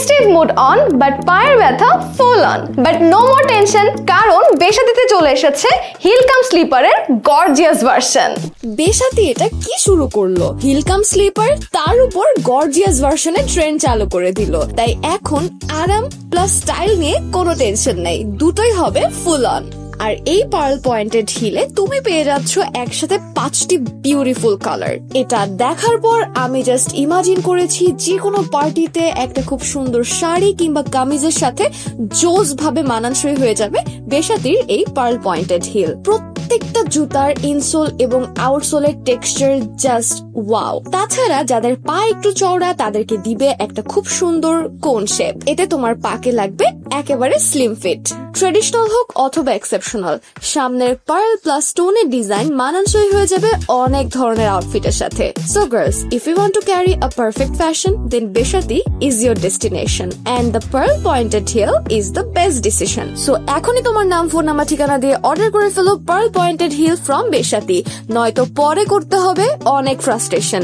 Festive mood on but পায়ের ব্যথা full on. But no more tension, কারণ বেসাতিতে চলে এসেছে হিল কাম স্লিপারের গর্জিয়াস ভার্সন। বেসাতি এটা কি শুরু করলো? হিল কাম স্লিপার, তার উপর গর্জিয়াস ভার্সনে ট্রেন্ড চালু করে দিল। তাই এখন আরাম প্লাস স্টাইল নিয়ে কোনো টেনশন নেই, দুটোই হবে ফুল অন। আর এই পার্ল পয়েন্টেড হিলে তুমি পেয়ে যাচ্ছ একসাথে 5টি বিউটিফুল কালার। এটা দেখার পর আমি জাস্ট ইমাজিন করেছি যে কোনো পার্টিতে একটা খুব সুন্দর শাড়ি কিংবা কামিজের সাথে জোস ভাবে মানানসই হয়ে যাবে বেসাতির এই পার্ল পয়েন্টেড হিল। প্রত্যেকটা জুতার ইনসোল এবং আউটসোলের টেক্সচার জাস্ট ওয়াও। তাছাড়া যাদের পা একটু চওড়া তাদেরকে দিবে একটা খুব সুন্দর কোন শেপ। এতে তোমার পাকে লাগবে একেবারে স্লিম ফিট। ট্রেডিশনাল হোক অথবা এক্সেপশনাল, সামনের পার্ল প্লাস স্টোনের ডিজাইন মানানসই হয়ে যাবে অনেক ধরনের আউটফিটের সাথে। So girls, if you want to carry a perfect fashion, then Besati is your destination and the pearl pointed heel is the best decision. So এখনই তোমার নাম, ফোন নাম্বার, ঠিকানা দিয়ে অর্ডার করে ফেলো pearl pointed heel from Besati, নয়তো পরে করতে হবে অনেক ফ্রাস্ট্রেশন।